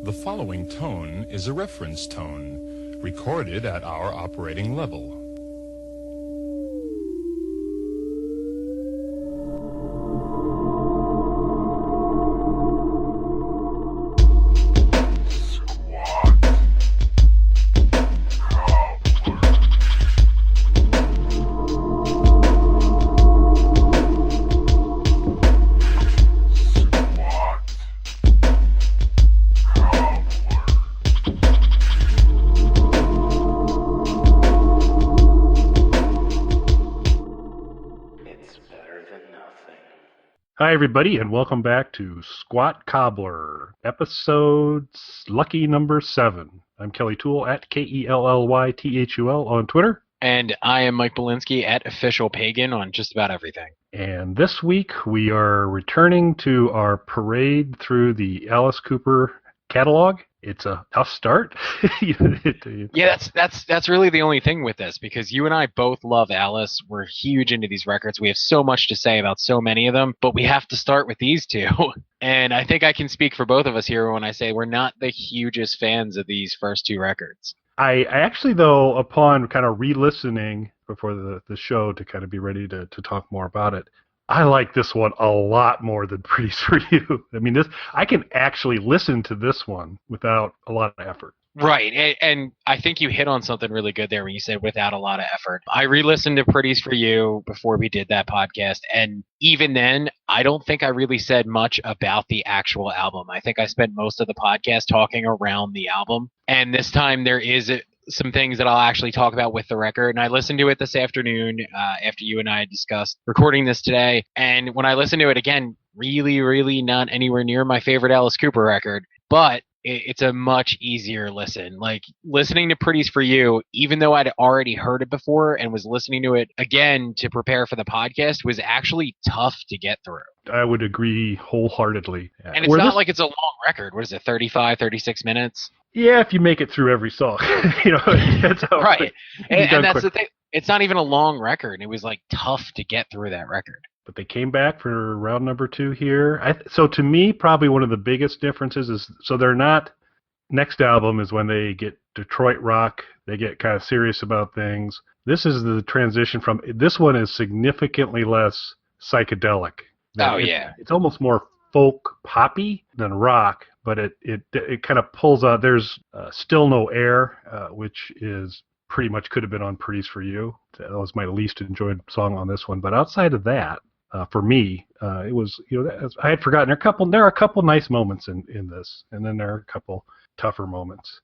The following tone is a reference tone, recorded at our operating level. Hi, everybody, and welcome back to Squat Cobbler, episodes lucky number 7. I'm Kelly Toole at KELLYTHUL on Twitter. And I am Mike Belinsky at Official Pagan on just about everything. And this week we are returning to our parade through the Alice Cooper catalog. It's a tough start. Yeah, that's really the only thing with this, because you and I both love Alice. We're huge into these records. We have so much to say about so many of them, but we have to start with these two. And I think I can speak for both of us here when I say we're not the hugest fans of these first two records. I actually, though, upon kind of re-listening before the show to kind of be ready to talk more about it, I like this one a lot more than Pretties for You. I mean, I can actually listen to this one without a lot of effort. Right, and I think you hit on something really good there when you said without a lot of effort. I re-listened to Pretties for You before we did that podcast, and even then, I don't think I really said much about the actual album. I think I spent most of the podcast talking around the album, and this time there is some things that I'll actually talk about with the record. And I listened to it this afternoon after you and I had discussed recording this today. And when I listened to it again, really, really not anywhere near my favorite Alice Cooper record, but it's a much easier listen. Like listening to Pretties for You, even though I'd already heard it before and was listening to it again to prepare for the podcast, was actually tough to get through. I would agree wholeheartedly. And it's not like it's a long record. What is it, 35, 36 minutes? Yeah, if you make it through every song. That's how right. And that's the thing. It's not even a long record. It was like tough to get through that record. But they came back for round number 2 here. So to me, probably one of the biggest differences is, so they're not, next album is when they get Detroit rock, they get kind of serious about things. This is the transition from, this one is significantly less psychedelic. It's almost more folk poppy than rock, but it kind of pulls out. There's Still No Air, which is pretty much could have been on Pretties for You. That was my least enjoyed song on this one. But outside of that, for me, it was, I had forgotten. There are a couple nice moments in this, and then there are a couple tougher moments.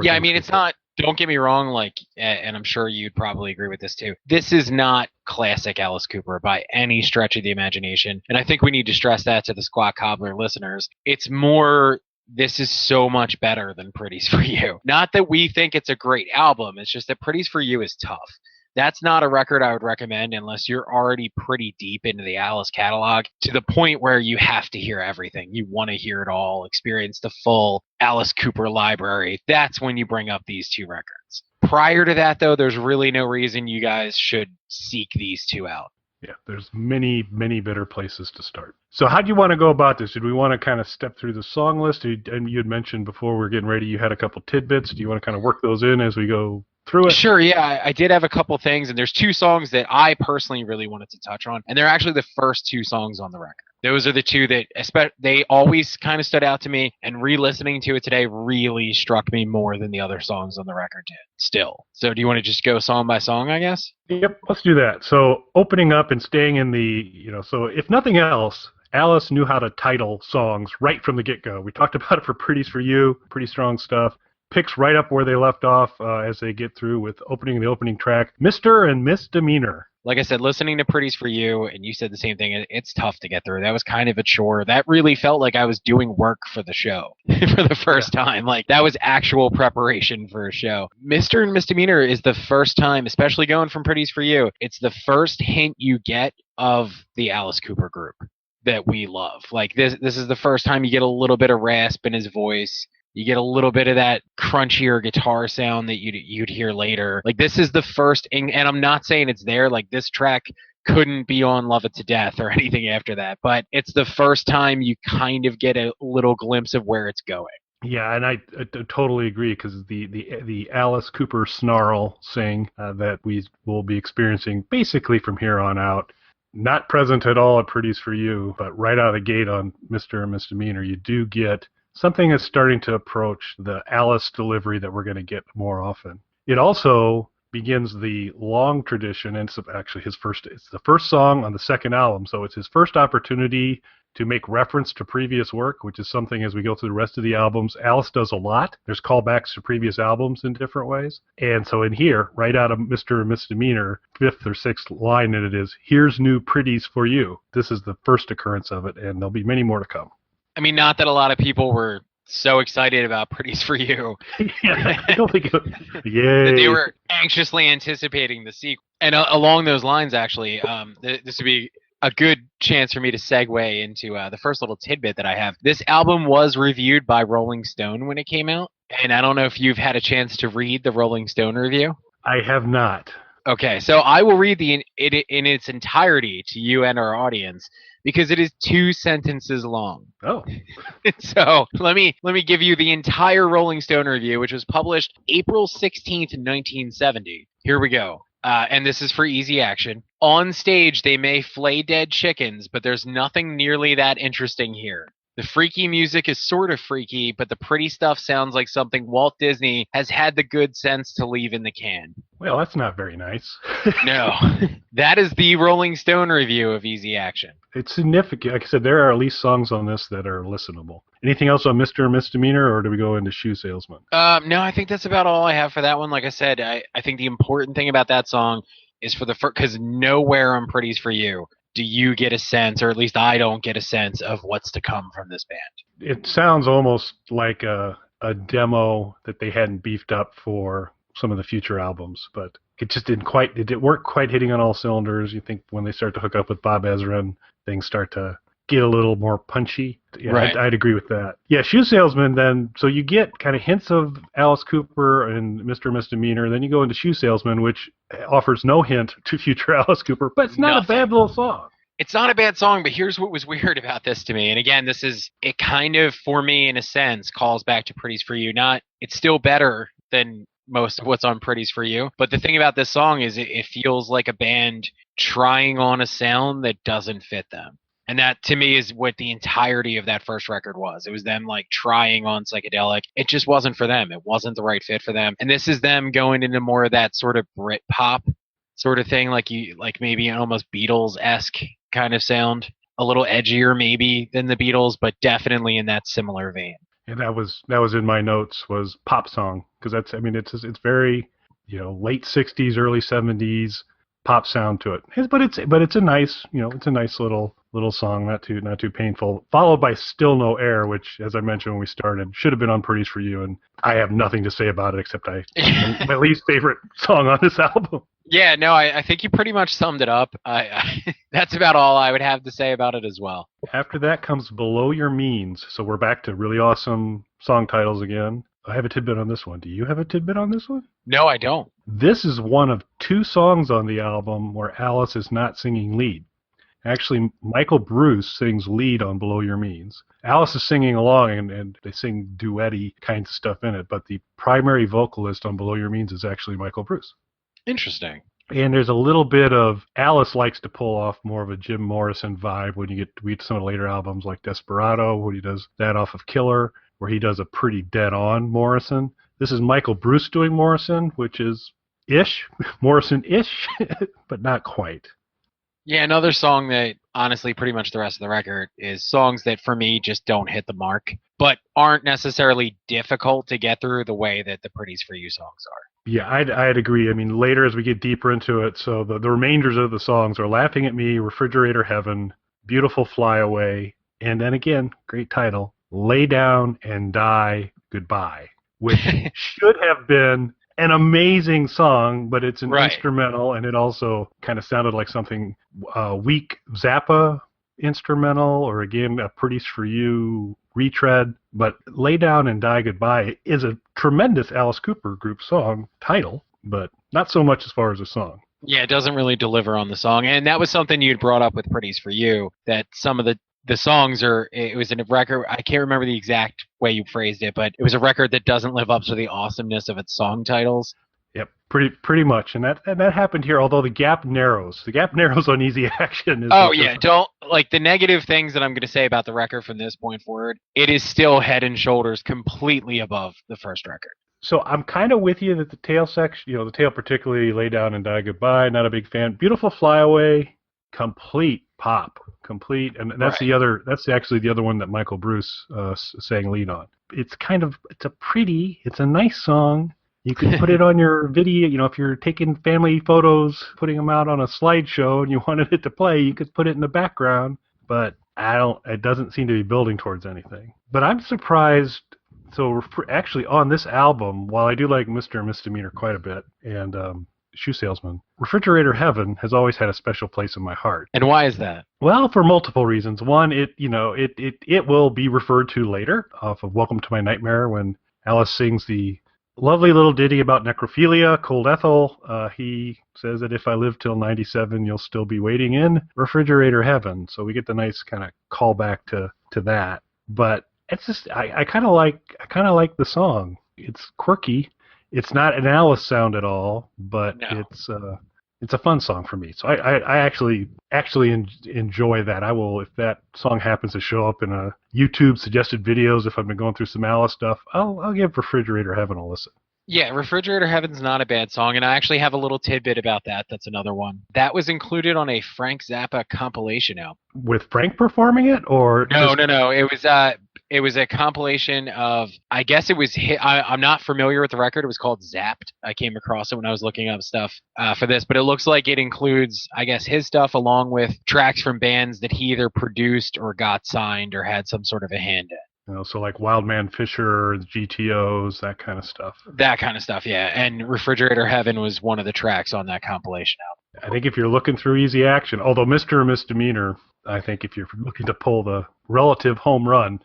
Yeah, I mean, it's not, don't get me wrong, like, and I'm sure you'd probably agree with this too, this is not classic Alice Cooper by any stretch of the imagination. And I think we need to stress that to the Squat Cobbler listeners. It's more, this is so much better than Pretties for You. Not that we think it's a great album, it's just that Pretties for You is tough. That's not a record I would recommend unless you're already pretty deep into the Alice catalog, to the point where you have to hear everything. You want to hear it all, experience the full Alice Cooper library. That's when you bring up these two records. Prior to that, though, there's really no reason you guys should seek these two out. Yeah, there's many, many better places to start. So how do you want to go about this? Did we want to kind of step through the song list? And you had mentioned before we were getting ready, you had a couple tidbits. Do you want to kind of work those in as we go through it? Sure, yeah. I did have a couple things, and there's two songs that I personally really wanted to touch on, and they're actually the first two songs on the record. Those are the two that they always kind of stood out to me, and re-listening to it today really struck me more than the other songs on the record did still. So do you want to just go song by song, I guess? Yep, let's do that. So opening up and staying in the, so if nothing else, Alice knew how to title songs right from the get-go. We talked about it for Pretties for You, pretty strong stuff. Picks right up where they left off as they get through with the opening track, Mr. and Misdemeanor. Like I said, listening to Pretties for You, and you said the same thing, it's tough to get through. That was kind of a chore. That really felt like I was doing work for the show for the first time. Like, that was actual preparation for a show. Mr. and Misdemeanor is the first time, especially going from Pretties for You, it's the first hint you get of the Alice Cooper group that we love. Like, this is the first time you get a little bit of rasp in his voice. You get a little bit of that crunchier guitar sound that you'd hear later. Like, this is the first, and I'm not saying it's there. Like, this track couldn't be on Love It to Death or anything after that, but it's the first time you kind of get a little glimpse of where it's going. Yeah, and I totally agree because the Alice Cooper snarl sing that we will be experiencing basically from here on out, not present at all at Pretties for You, but right out of the gate on Mr. and Misdemeanor, you do get something that's starting to approach the Alice delivery that we're going to get more often. It also begins the long tradition, and it's actually it's the first song on the second album, so it's his first opportunity to make reference to previous work, which is something as we go through the rest of the albums, Alice does a lot. There's callbacks to previous albums in different ways. And so in here, right out of Mr. and Misdemeanor, fifth or sixth line in it is, here's new Pretties for you. This is the first occurrence of it, and there'll be many more to come. I mean, not that a lot of people were so excited about Pretties for You. Yeah, I don't think it, That they yay. were anxiously anticipating the sequel. And along those lines, actually, this would be a good chance for me to segue into the first little tidbit that I have. This album was reviewed by Rolling Stone when it came out, and I don't know if you've had a chance to read the Rolling Stone review. I have not. Okay, so I will read it in its entirety to you and our audience because it is 2 sentences long. Oh. So let me give you the entire Rolling Stone review, which was published April 16th, 1970. Here we go. And this is for Easy Action. On stage, they may flay dead chickens, but there's nothing nearly that interesting here. The freaky music is sort of freaky, but the pretty stuff sounds like something Walt Disney has had the good sense to leave in the can. Well, that's not very nice. No. That is the Rolling Stone review of Easy Action. It's significant. Like I said, there are at least songs on this that are listenable. Anything else on Mr. and Misdemeanor, or do we go into Shoe Salesman? No, I think that's about all I have for that one. Like I said, I think the important thing about that song is for the first, because nowhere on Pretties for You do you get a sense, or at least I don't get a sense of what's to come from this band. It sounds almost like a demo that they hadn't beefed up for some of the future albums, but it just weren't quite hitting on all cylinders. You think when they start to hook up with Bob Ezrin, things start to get a little more punchy. Yeah, Right. I'd agree with that. Yeah, Shoe Salesman then, so you get kind of hints of Alice Cooper and Mr. Misdemeanor, then you go into Shoe Salesman, which offers no hint to future Alice Cooper, but it's not Nothing. a bad little song. It's not a bad song, but here's what was weird about this to me. And again, it kind of, for me, in a sense, calls back to Pretties for You. It's still better than most of what's on Pretties for You. But the thing about this song is it feels like a band trying on a sound that doesn't fit them. And that, to me, is what the entirety of that first record was. It was them, like, trying on psychedelic. It just wasn't for them. It wasn't the right fit for them. And this is them going into more of that sort of Brit pop sort of thing, like maybe an almost Beatles-esque kind of sound. A little edgier, maybe, than the Beatles, but definitely in that similar vein. And that was in my notes, was pop song, because it's very, late 60s, early 70s pop sound to it. But it's a nice, it's a nice little song, not too painful. Followed by Still No Air, which, as I mentioned when we started, should have been on Pretties for You, and I have nothing to say about it except my least favorite song on this album. Yeah, no, I think you pretty much summed it up. That's about all I would have to say about it as well. After that comes Below Your Means, so we're back to really awesome song titles again. I have a tidbit on this one. Do you have a tidbit on this one? No, I don't. This is one of 2 songs on the album where Alice is not singing lead. Actually, Michael Bruce sings lead on Below Your Means. Alice is singing along, and they sing duet-y kinds of stuff in it, but the primary vocalist on Below Your Means is actually Michael Bruce. Interesting. And there's a little bit of, Alice likes to pull off more of a Jim Morrison vibe when you get to read some of the later albums like Desperado, when he does that off of Killer, where he does a pretty dead-on Morrison. This is Michael Bruce doing Morrison, which is Morrison-ish, but not quite. Yeah, another song that, honestly, pretty much the rest of the record is songs that, for me, just don't hit the mark, but aren't necessarily difficult to get through the way that the Pretties for You songs are. Yeah, I'd agree. I mean, later as we get deeper into it, so the remainders of the songs are Laughing at Me, Refrigerator Heaven, Beautiful Flyaway, and then again, great title, Lay Down and Die Goodbye, which should have been an amazing song, but it's an instrumental, and it also kind of sounded like something weak Zappa instrumental, or again, a Pretties for You retread. But Lay Down and Die Goodbye is a tremendous Alice Cooper group song title, but not so much as far as a song. Yeah, it doesn't really deliver on the song. And that was something you'd brought up with Pretties for You, that some of the the songs are, it was a record, I can't remember the exact way you phrased it, but it was a record that doesn't live up to the awesomeness of its song titles. Yep, pretty much, and that happened here. Although the gap narrows, on Easy Action. Oh yeah, don't, like, the negative things that I'm going to say about the record from this point forward. It is still head and shoulders completely above the first record. So I'm kind of with you that the tail section, the tail particularly, Lay Down and Die Goodbye, not a big fan. Beautiful Flyaway, complete pop, complete, and that's Right. the other. That's actually the other one that Michael Bruce sang lead on. It's it's a nice song. You could put it on your video, if you're taking family photos, putting them out on a slideshow and you wanted it to play, you could put it in the background, but it doesn't seem to be building towards anything. But I'm surprised, so actually on this album, while I do like Mr. and Misdemeanor quite a bit, and Shoe Salesman, Refrigerator Heaven has always had a special place in my heart. And why is that? Well, for multiple reasons. One, it will be referred to later off of Welcome to My Nightmare when Alice sings the lovely little ditty about necrophilia, Cold Ethel. He says that if I live till 97, you'll still be waiting in Refrigerator Heaven. So we get the nice kind of callback to that. But it's just I kind of like the song. It's quirky. It's not an Alice sound at all, but No. it's a fun song for me. So I actually enjoy that. I will, if that song happens to show up in a YouTube suggested videos, if I've been going through some Alice stuff, I'll give Refrigerator Heaven a listen. Yeah, Refrigerator Heaven's not a bad song, and I actually have a little tidbit about that. That's another one. That was included on a Frank Zappa compilation album. With Frank performing it, or No. It was a compilation of, I guess it was I'm not familiar with the record. It was called Zapped. I came across it when I was looking up stuff for this, but it looks like it includes, I guess, his stuff along with tracks from bands that he either produced or got signed or had some sort of a hand in. So like Wildman Fisher, the GTOs, that kind of stuff. That kind of stuff, yeah. And Refrigerator Heaven was one of the tracks on that compilation album. I think if you're looking through Easy Action, although Mr. and Misdemeanor, I think if you're looking to pull the relative home run,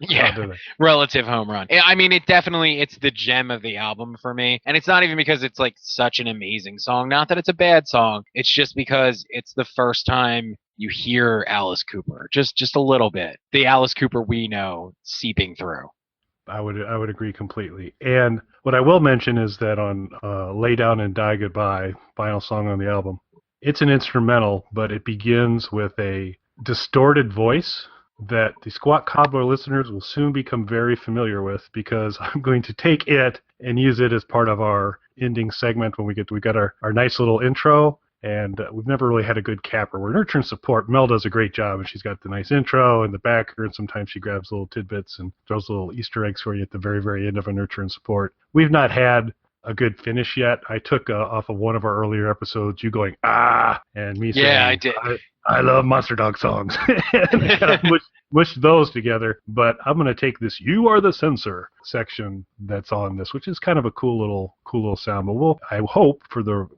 yeah, relative home run. I mean, it's the gem of the album for me. And it's not even because it's like such an amazing song. Not that it's a bad song. It's just because it's the first time you hear Alice Cooper, just a little bit. The Alice Cooper we know seeping through. I would agree completely. And what I will mention is that on Lay Down and Die Goodbye, final song on the album, it's an instrumental, but it begins with a distorted voice that the Squat Cobbler listeners will soon become very familiar with, because I'm going to take it and use it as part of our ending segment when we got our nice little intro. And we've never really had a good capper. We're nurture and support. Mel does a great job, and she's got the nice intro and the backer, and sometimes she grabs little tidbits and throws little Easter eggs for you at the very, very end of a nurture and support. We've not had a good finish yet. I took off of one of our earlier episodes, you going, and me saying, yeah, I did. I love Monster Dog songs. And kind of mushed those together. But I'm going to take this You Are the Censor section that's on this, which is kind of a cool little sound. But I hope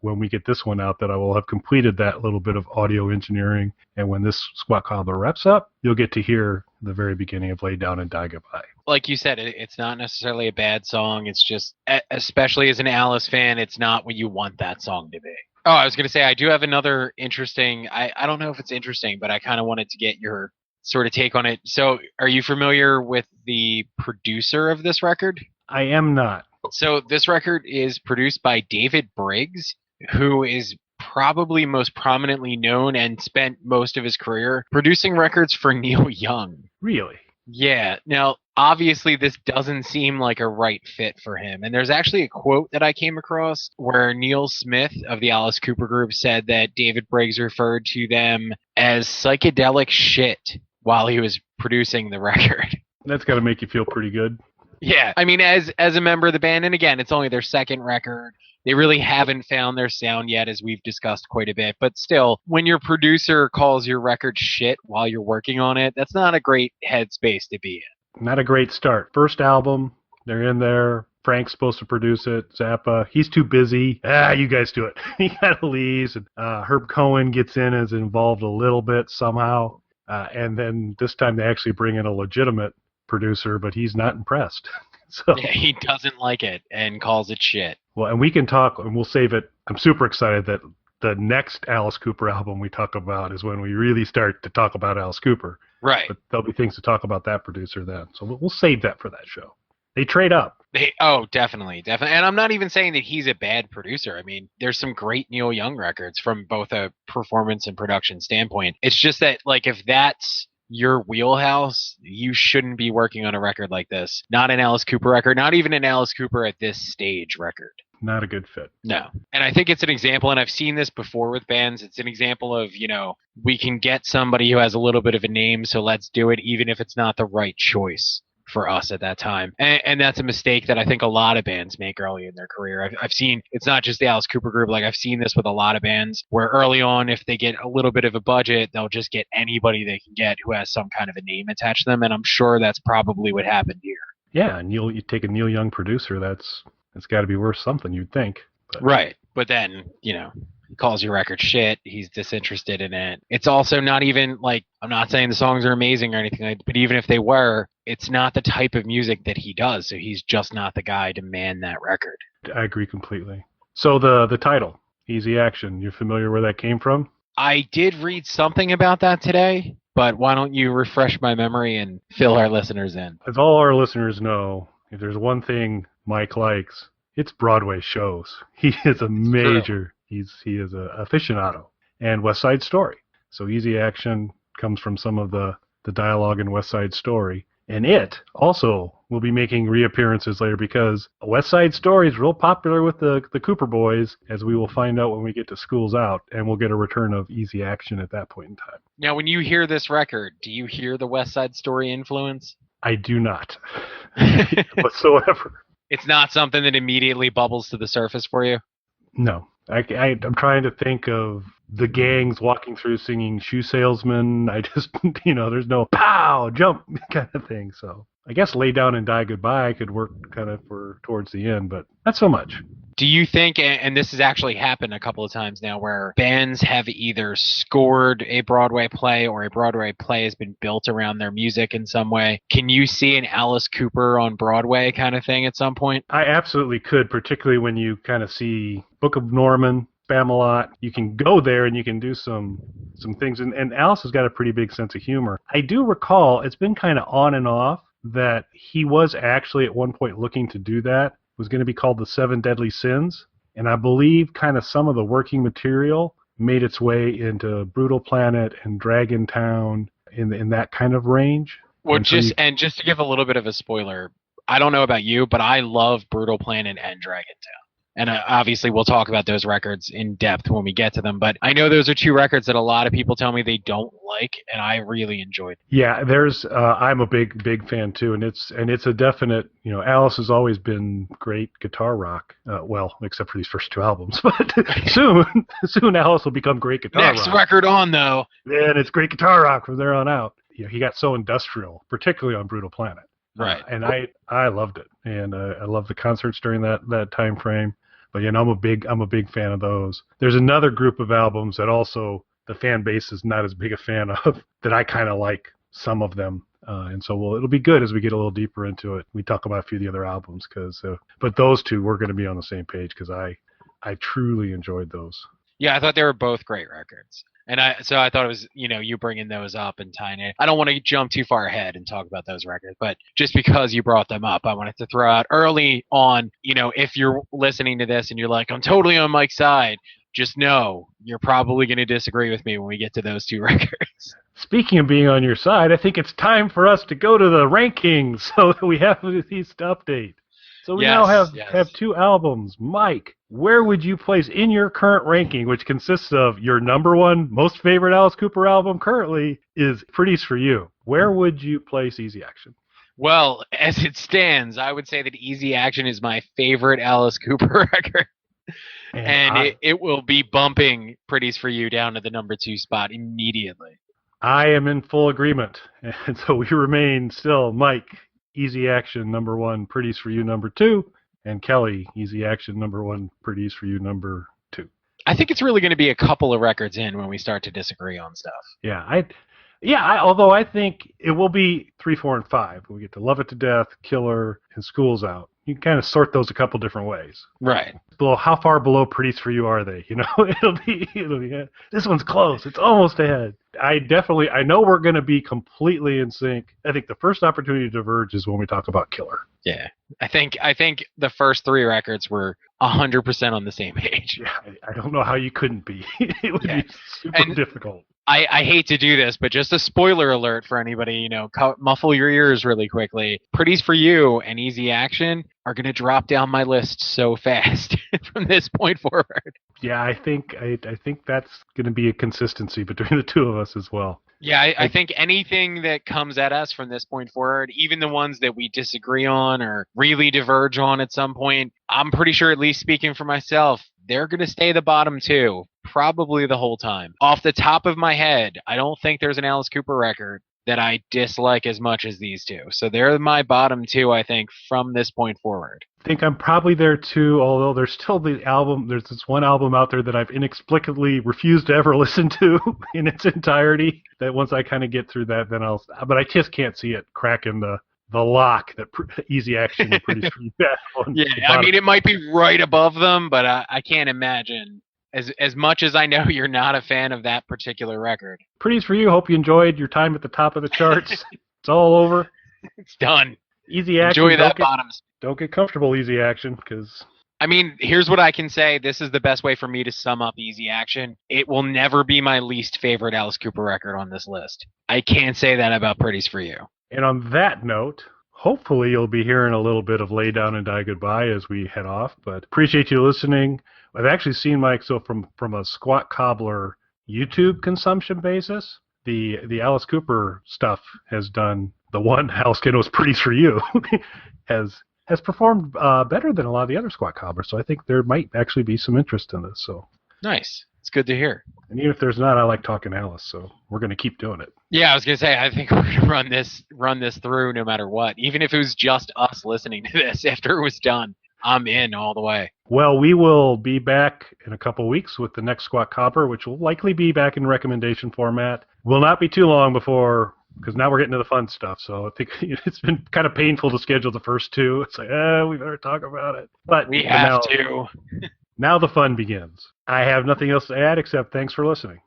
when we get this one out that I will have completed that little bit of audio engineering. And when this Squat Cobbler wraps up, you'll get to hear the very beginning of Lay Down and Die Goodbye. Like you said, it's not necessarily a bad song. It's just, especially as an Alice fan, it's not what you want that song to be. Oh, I was going to say, I do have another interesting, I don't know if it's interesting, but I kind of wanted to get your sort of take on it. So are you familiar with the producer of this record? I am not. So this record is produced by David Briggs, who is probably most prominently known and spent most of his career producing records for Neil Young. Really? Yeah. Now, obviously, this doesn't seem like a right fit for him. And there's actually a quote that I came across where Neil Smith of the Alice Cooper Group said that David Briggs referred to them as psychedelic shit while he was producing the record. That's got to make you feel pretty good. Yeah. I mean, as a member of the band, and again, it's only their second record. They really haven't found their sound yet, as we've discussed quite a bit. But still, when your producer calls your record shit while you're working on it, that's not a great headspace to be in. Not a great start. First album, they're in there. Frank's supposed to produce it. Zappa, he's too busy. You guys do it. He kind of leaves. And, Herb Cohen gets in and is involved a little bit somehow. And then this time they actually bring in a legitimate producer, but he's not impressed. So yeah, he doesn't like it and calls it shit. Well, and we can talk, and we'll save it. I'm super excited that the next Alice Cooper album we talk about is when we really start to talk about Alice Cooper. Right. But there'll be things to talk about that producer then. So we'll save that for that show. They trade up. Definitely. And I'm not even saying that he's a bad producer. I mean, there's some great Neil Young records from both a performance and production standpoint. It's just that, like, if that's your wheelhouse, you shouldn't be working on a record like this. Not an Alice Cooper record, not even an Alice Cooper at this stage record. Not a good fit. No. And I think it's an example, and I've seen this before with bands, it's an example of, we can get somebody who has a little bit of a name, so let's do it, even if it's not the right choice for us at that time. And that's a mistake that I think a lot of bands make early in their career. I've seen, it's not just the Alice Cooper group, like I've seen this with a lot of bands where early on, if they get a little bit of a budget, they'll just get anybody they can get who has some kind of a name attached to them, and I'm sure that's probably what happened here. Yeah, and you take a Neil Young producer, that's got to be worth something, you'd think. But. Right, but then, he calls your record shit, he's disinterested in it. It's also not even, like, I'm not saying the songs are amazing or anything like that, but even if they were, it's not the type of music that he does, so he's just not the guy to man that record. I agree completely. So the title, Easy Action, you're familiar where that came from? I did read something about that today, but why don't you refresh my memory and fill our listeners in? As all our listeners know, if there's one thing Mike likes, it's Broadway shows. He is a major, he is a aficionado. And West Side Story. So Easy Action comes from some of the dialogue in West Side Story. And it also will be making reappearances later because West Side Story is real popular with the Cooper boys, as we will find out when we get to School's Out, and we'll get a return of Easy Action at that point in time. Now, when you hear this record, do you hear the West Side Story influence? I do not, whatsoever. It's not something that immediately bubbles to the surface for you? No. I'm trying to think of the gangs walking through singing Shoe Salesman. I just, there's no pow, jump kind of thing. So I guess Lay Down and Die Goodbye could work kind of for towards the end, but not so much. Do you think, and this has actually happened a couple of times now, where bands have either scored a Broadway play or a Broadway play has been built around their music in some way? Can you see an Alice Cooper on Broadway kind of thing at some point? I absolutely could, particularly when you kind of see Book of Norman, Spamalot. You can go there and you can do some things. And Alice has got a pretty big sense of humor. I do recall, it's been kind of on and off, that he was actually at one point looking to do that. Was going to be called The Seven Deadly Sins, and I believe kind of some of the working material made its way into Brutal Planet and Dragon Town in that kind of range. Well, just to give a little bit of a spoiler, I don't know about you, but I love Brutal Planet and Dragon Town. And obviously we'll talk about those records in depth when we get to them. But I know those are two records that a lot of people tell me they don't like, and I really enjoyed. Yeah, I'm a big fan too, and it's a definite. Alice has always been great guitar rock. Well, except for these first two albums, but soon Alice will become great guitar rock. Next record on though, and it's great guitar rock from there on out. He got so industrial, particularly on Brutal Planet. Right. And I loved it, and I loved the concerts during that time frame. But I'm a big fan of those. There's another group of albums that also the fan base is not as big a fan of, that I kind of like some of them, and so it'll be good as we get a little deeper into it. We talk about a few of the other albums but those two we're going to be on the same page because I truly enjoyed those. Yeah, I thought they were both great records. And I thought it was, you bringing those up and tying it. I don't want to jump too far ahead and talk about those records, but just because you brought them up, I wanted to throw out early on, if you're listening to this and you're like, I'm totally on Mike's side, just know you're probably going to disagree with me when we get to those two records. Speaking of being on your side, I think it's time for us to go to the rankings so that we have these to update. So we now have two albums. Mike, where would you place in your current ranking, which consists of your number one most favorite Alice Cooper album currently is Pretties for You? Where would you place Easy Action? Well, as it stands, I would say that Easy Action is my favorite Alice Cooper record. And it will be bumping Pretties for You down to the number 2 spot immediately. I am in full agreement. And so we remain still Mike, Easy Action number 1, Pretties for You number 2, and Kelly, Easy Action number 1, Pretties for You number 2. I think it's really going to be a couple of records in when we start to disagree on stuff. Although I think it will be 3, 4, and 5. We get to Love It to Death, Killer, and School's Out. you can kind of sort those a couple different ways. Right. Below, how far below Pretties for you are they? It'll be this one's close. It's almost ahead. I know we're going to be completely in sync. I think the first opportunity to diverge is when we talk about Killer. Yeah. I think the first 3 records were 100% on the same page. Yeah, I don't know how you couldn't be. It would be super difficult. I hate to do this, but just a spoiler alert for anybody, muffle your ears really quickly. Pretties for You and Easy Action are going to drop down my list so fast from this point forward. Yeah, I think that's going to be a consistency between the two of us as well. Yeah, I think anything that comes at us from this point forward, even the ones that we disagree on or really diverge on at some point, I'm pretty sure, at least speaking for myself, they're going to stay the bottom 2, probably the whole time. Off the top of my head, I don't think there's an Alice Cooper record that I dislike as much as these 2. So they're my bottom 2, I think, from this point forward. I think I'm probably there too, although there's still there's this one album out there that I've inexplicably refused to ever listen to in its entirety, that once I kind of get through that, then but I just can't see it cracking the lock that Easy Action is pretty bad on. Yeah, I mean, it might be right above them, but I can't imagine. As much as I know you're not a fan of that particular record. Pretties for You. Hope you enjoyed your time at the top of the charts. It's all over. It's done. Easy Action. Enjoy that, bottoms. Don't get comfortable, Easy Action, because... I mean, here's what I can say. This is the best way for me to sum up Easy Action. It will never be my least favorite Alice Cooper record on this list. I can't say that about Pretties for You. And on that note, hopefully you'll be hearing a little bit of Lay Down and Die Goodbye as we head off, but appreciate you listening. I've actually seen, Mike, so from a Squat Cobbler YouTube consumption basis, the Alice Cooper stuff has done, the one Alice Kid was Pretties for You, has performed better than a lot of the other Squat Cobblers, so I think there might actually be some interest in this. So nice. It's good to hear. And even if there's not, I like talking Alice, so we're going to keep doing it. Yeah, I was going to say, I think we're going to run this through no matter what. Even if it was just us listening to this after it was done, I'm in all the way. Well, we will be back in a couple weeks with the next Squat Cobbler, which will likely be back in recommendation format. Will not be too long before, because now we're getting to the fun stuff, so I think it's been kind of painful to schedule the first 2. It's like, we better talk about it. But we have to. Now the fun begins. I have nothing else to add except thanks for listening.